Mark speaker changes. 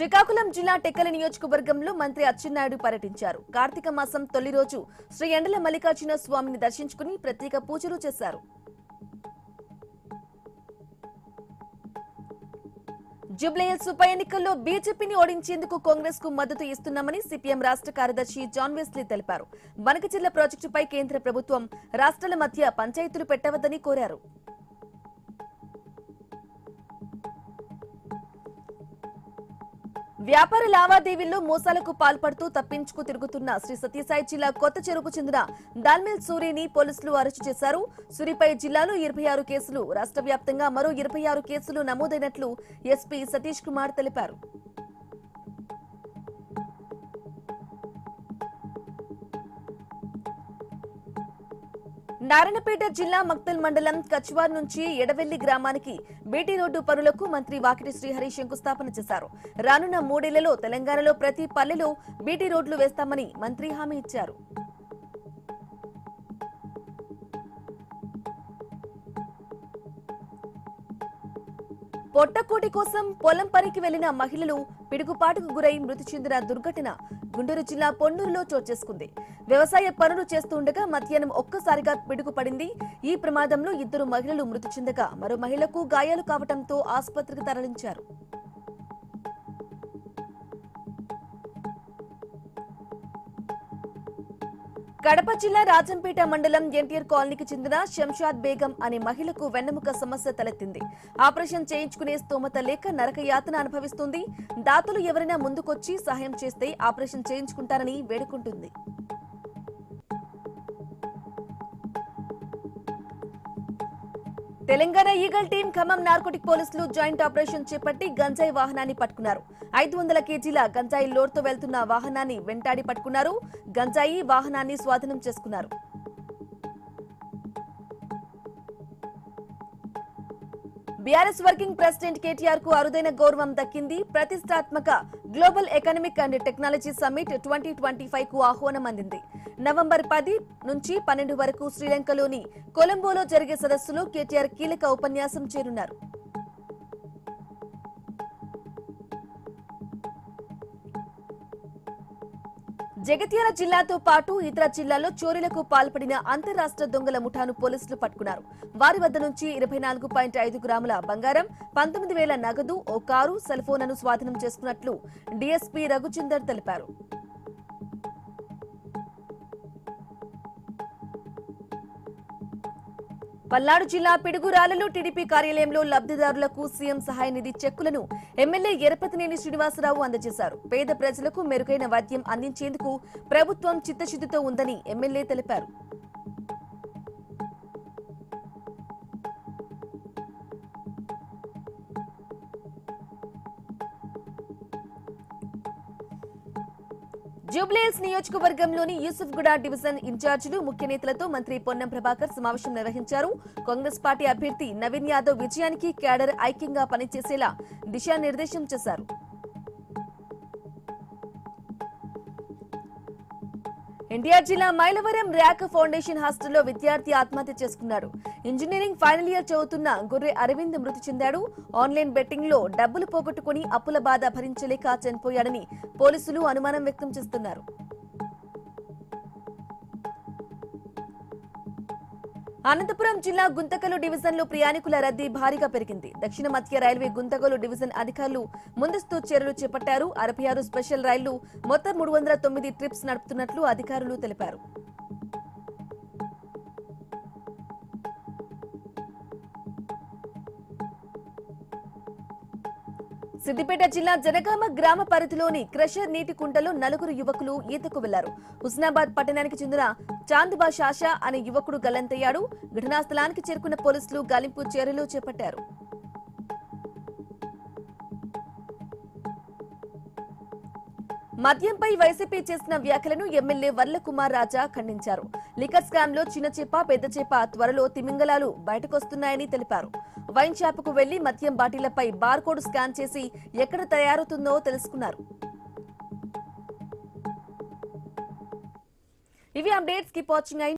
Speaker 1: శ్రీకాకుళం జిల్లా టెక్కలి నియోజకవర్గంలో మంత్రి అచ్చెన్నాయుడు పర్యటించారు. కార్తీక మాసం తొలి రోజు శ్రీ ఎండల మల్లికార్జున స్వామిని దర్శించుకుని ప్రత్యేక పూజలు చేశారు. జూబ్లీహిల్స్ ఉప ఎన్నికల్లో బీజేపీని ఓడించేందుకు కాంగ్రెస్ కు మద్దతు ఇస్తున్నామని సిపిఎం రాష్ట్ర కార్యదర్శి జాన్ వెస్లీ తెలిపారు. బనకచెర్ల ప్రాజెక్టుపై కేంద్ర ప్రభుత్వం రాష్ట్రాల మధ్య పంచాయతీలు పెట్టవద్దని కోరారు. వ్యాపార లావాదేవీల్లో మోసాలకు పాల్పడుతూ తప్పించుకు తిరుగుతున్న శ్రీ సత్యసాయి జిల్లా కొత్త చెరువుకు చెందిన దాల్మిల్ సూరిని పోలీసులు అరెస్టు చేశారు. సూరిపై జిల్లాలో 26 కేసులు, రాష్ట్ర వ్యాప్తంగా మరో 26 కేసులు నమోదైనట్లు ఎస్పీ సతీష్ కుమార్ తెలిపారు. నారాయణపేట జిల్లా మక్తల్ మండలం కచ్వార్ నుంచి ఎడవెల్లి గ్రామానికి బీటీ రోడ్డు పనులకు మంత్రి వాకిటి శ్రీహరి శంకుస్థాపన చేశారు. రానున్న 3 ఏళ్లలో తెలంగాణలో ప్రతి పల్లెలో బీటీ రోడ్లు వేస్తామని మంత్రి హామీ ఇచ్చారు. పొట్టకోటి కోసం పొలం పనికి వెళ్లిన మహిళలు పిడుగుపాటుకు గురై మృతి చెందిన దుర్ఘటన గుంటూరు జిల్లా పొన్నూరులో చోటు చేసుకుంది. వ్యవసాయ పనులు చేస్తుండగా మధ్యాహ్నం ఒక్కసారిగా పిడుగు పడింది. ఈ ప్రమాదంలో 2 మహిళలు మృతి చెందగా మరో మహిళకు గాయాలు కావడంతో ఆసుపత్రికి తరలించారు. కడప జిల్లా రాజంపేట మండలం ఎన్టీఆర్ కాలనీకి చెందిన శంషాద్ బేగం అనే మహిళకు వెన్నెముక సమస్య తలెత్తింది. ఆపరేషన్ చేయించుకునే స్తోమత లేక నరకయాతన అనుభవిస్తుంది. దాతలు ఎవరైనా ముందుకొచ్చి సహాయం చేస్తే ఆపరేషన్ చేయించుకుంటారని వేడుకుంటుంది. Telangana eagle team Khammam narcotic పోలీసులు జాయింట్ ఆపరేషన్ చేపట్టి గంజాయి వాహనాన్ని పట్టుకున్నారు. 500 కేజీల గంజాయి లోడ్తో వెళ్తున్న వాహనాన్ని వెంటాడి పట్టుకున్నారు. గంజాయి వాహనాన్ని స్వాధీనం చేసుకున్నారు. బీఆర్ఎస్ వర్కింగ్ ప్రెసిడెంట్ కేటీఆర్ కు అరుదైన గౌరవం దక్కింది. ప్రతిష్టాత్మక global economic and technology summit 2025 కు ఆహ్వానం అందింది. నవంబర్ 10 నుంచి 12 వరకు శ్రీలంకలోని కొలంబోలో జరిగే సదస్సులో కేటీఆర్ కీలక ఉపన్యాసం చేరున్నారు. జగిత్యాల జిల్లాతో పాటు ఇతర జిల్లాల్లో చోరీలకు పాల్పడిన అంతర్రాష్ట్ర దొంగల ముఠాను పోలీసులు పట్టుకున్నారు. వారి వద్ద నుంచి 24.5 గ్రాముల బంగారం, 19,000 నగదు, ఓ కారు, సెల్ ఫోన్లను స్వాధీనం చేసుకున్నట్లు డీఎస్పీ రఘుచందర్ తెలిపారు. పల్నాడు జిల్లా పిడుగురాలలో టీడీపీ కార్యాలయంలో లబ్ధిదారులకు సీఎం సహాయ నిధి చెక్కులను ఎమ్మెల్యే ఎరపతినేని శ్రీనివాసరావు అందజేశారు. పేద ప్రజలకు మెరుగైన వైద్యం అందించేందుకు ప్రభుత్వం చిత్తశుద్ధితో ఉందని ఎమ్మెల్యే తెలిపారు. జూబ్లీహిల్స్ నియోజకవర్గంలోని యూసుఫ్గూడ డివిజన్ ఇన్ఛార్జీలు, ముఖ్య నేతలతో మంత్రి పొన్నం ప్రభాకర్ సమావేశం నిర్వహించారు. కాంగ్రెస్ పార్టీ అభ్యర్థి నవీన్ యాదవ్ విజయానికి క్యాడర్ ఐక్యంగా పనిచేసేలా దిశానిర్దేశం చేశారు. ఎన్టీఆర్ జిల్లా మైలవరం ర్యాక్ ఫౌండేషన్ హాస్టల్లో విద్యార్థి ఆత్మహత్య చేసుకున్నాడు. ఇంజనీరింగ్ ఫైనల్ ఇయర్ చదువుతున్న గొర్రె అరవింద్ మృతి చెందాడు. ఆన్లైన్ బెట్టింగ్ లో డబ్బులు పోగొట్టుకుని అప్పుల బాధ భరించలేక చనిపోయాడని పోలీసులు అనుమానం వ్యక్తం చేస్తున్నారు. అనంతపురం జిల్లా గుంతకల్ డివిజన్ లో ప్రయాణికుల రద్దీ భారీగా పెరిగింది. దక్షిణ మధ్య రైల్వే గుంతకల్ డివిజన్ అధికారులు ముందస్తు చర్యలు చేపట్టారు. 66 స్పెషల్ రైళ్లు, మొత్తం 309 ట్రిప్స్ నడుపుతున్నట్లు అధికారులు తెలిపారు. సిద్దిపేట జిల్లా జనగామ గ్రామ పరిధిలోని క్రషర్ నీటి కుంటలో 4 యువకులు ఈతకు వెళ్లారు. హుస్నాబాద్ పట్టణానికి చెందిన చాందుబా షాషా అనే యువకుడు గల్లంతయ్యాడు. ఘటనా స్థలానికి చేరుకున్న పోలీసులు గాలింపు చర్యలు చేపట్టారు. మద్యంపై వైసీపీ చేసిన వ్యాఖ్యలను ఎమ్మెల్యే వర్లకుమార్ రాజా ఖండించారు. లిక్కర్ స్కామ్ లో చిన్న చేప, పెద్ద చేప, త్వరలో తిమింగలాలు బయటకొస్తున్నాయని తెలిపారు. వైన్ షాపుకు వెళ్లి మద్యం బాటిళ్లపై బార్ కోడ్ స్కాన్ చేసి ఎక్కడ తయారవుతుందో తెలుసుకున్నారు. ఇవి అప్డేట్స్. Keep watching.